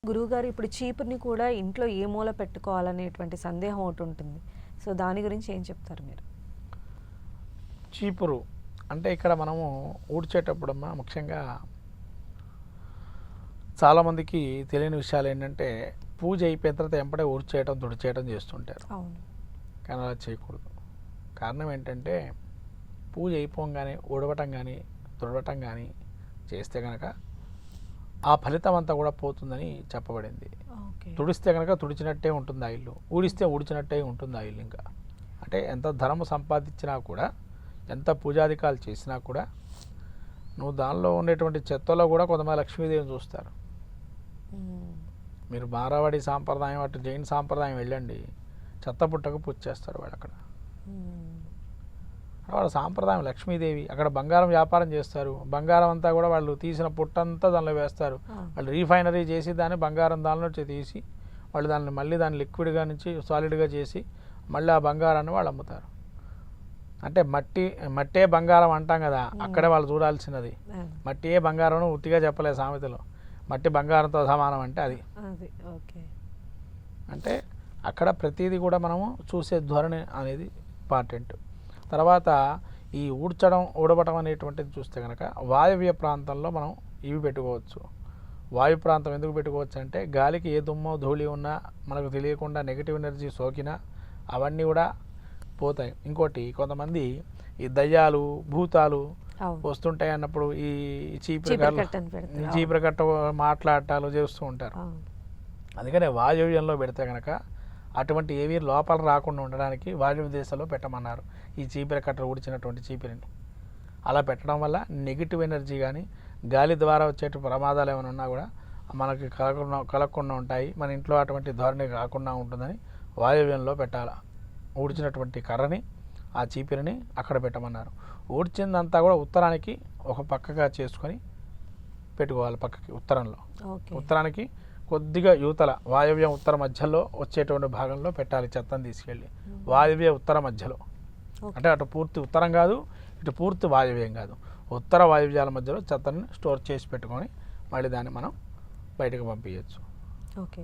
గురువుగారు ఇప్పుడు చీపురుని కూడా ఇంట్లో ఏ మూల పెట్టుకోవాలనేటువంటి సందేహం ఒకటి ఉంటుంది. సో దాని గురించి ఏం చెప్తారు మీరు? చీపురు అంటే ఇక్కడ మనము ఊడ్చేటప్పుడమ్మా ముఖ్యంగా చాలామందికి తెలియని విషయాలు ఏంటంటే పూజ అయిపోయిన తర్వాత ఎంపడే ఊడ్చేయటం తుడిచేయటం చేస్తుంటారు. అవును. కానీ అలా చేయకూడదు. కారణం ఏంటంటే పూజ అయిపోగానే ఊడవటం కానీ తుడవటం కానీ చేస్తే కనుక ఆ ఫలితం అంతా కూడా పోతుందని చెప్పబడింది. ఓకే. తుడిస్తే కనుక తుడిచినట్టే ఉంటుంది ఆ ఇల్లు, ఊడిస్తే ఊడిచినట్టే ఉంటుంది ఆ ఇల్లు. ఇంకా అంటే ఎంత ధర్మ సంపాదించినా కూడా, ఎంత పూజాధికాలు చేసినా కూడా, నువ్వు దానిలో ఉండేటువంటి చెత్తలో కూడా కొంతమంది లక్ష్మీదేవిని చూస్తారు. మీరు మారావాడి సాంప్రదాయం అటు జైన్ సాంప్రదాయం వెళ్ళండి, చెత్త పుట్టకు పూజ చేస్తారు వాళ్ళు అక్కడ. వాళ్ళ సాంప్రదాయం లక్ష్మీదేవి. అక్కడ బంగారం వ్యాపారం చేస్తారు, బంగారం అంతా కూడా వాళ్ళు తీసిన పుట్టంతా దానిలో వేస్తారు. వాళ్ళు రీఫైనరీ చేసి దాన్ని బంగారం దానిలో తీసి వాళ్ళు దాన్ని మళ్ళీ దాన్ని లిక్విడ్గా నుంచి సాలిడ్గా చేసి మళ్ళీ ఆ బంగారాన్ని వాళ్ళు అమ్ముతారు. అంటే మట్టే బంగారం అంటాం కదా, అక్కడే వాళ్ళు చూడాల్సినది. మట్టియే బంగారం ఉత్తిగా చెప్పలేదు సామెతలో. మట్టి బంగారంతో సమానం అంటే అది. అంటే అక్కడ ప్రతిదీ కూడా మనము చూసే ధోరణి అనేది ఇంపార్టెంట్. తర్వాత ఈ ఊడవటం అనేటువంటిది చూస్తే కనుక వాయవ్య ప్రాంతంలో మనం ఇవి పెట్టుకోవచ్చు. వాయు ప్రాంతం ఎందుకు పెట్టుకోవచ్చు అంటే గాలికి ఏ దుమ్మో ధూళి ఉన్నా మనకు తెలియకుండా నెగిటివ్ ఎనర్జీ సోకినా అవన్నీ కూడా పోతాయి. ఇంకోటి కొంతమంది ఈ దయ్యాలు భూతాలు వస్తుంటాయి అన్నప్పుడు ఈ చీపురు కట్ట మాట్లాడటాలు చేస్తూ ఉంటారు. అందుకనే వాయువ్యంలో పెడితే కనుక అటువంటి ఏవి లోపల రాకుండా ఉండడానికి వాయువ్య దిశలో పెట్టమన్నారు ఈ చీపిరి కట్టలు ఊడ్చినటువంటి చీపిరిని. అలా పెట్టడం వల్ల నెగిటివ్ ఎనర్జీ కానీ గాలి ద్వారా వచ్చే ప్రమాదాలు ఏమైనా ఉన్నా కూడా మనకి కలగకుండా ఉంటాయి, మన ఇంట్లో అటువంటి ధోరణి రాకుండా ఉంటుందని వాయువ్యంలో పెట్టాలి. ఊడ్చినటువంటి కర్రని ఆ చీపిరిని అక్కడ పెట్టమన్నారు. ఊడ్చిందంతా కూడా ఉత్తరానికి ఒక పక్కగా చేసుకొని పెట్టుకోవాలి. పక్కకి ఉత్తరానికి కొద్దిగా యువతల వాయవ్య ఉత్తర మధ్యలో వచ్చేటువంటి భాగంలో పెట్టాలి చెత్తను తీసుకెళ్ళి. వాయవ్య ఉత్తర మధ్యలో అంటే అటు పూర్తి ఉత్తరం కాదు, ఇటు పూర్తి వాయవ్యం కాదు, ఉత్తర వాయువ్యాల మధ్యలో చెత్తని స్టోర్ చేసి పెట్టుకొని మళ్ళీ దాన్ని మనం బయటకు పంపించవచ్చు. ఓకే.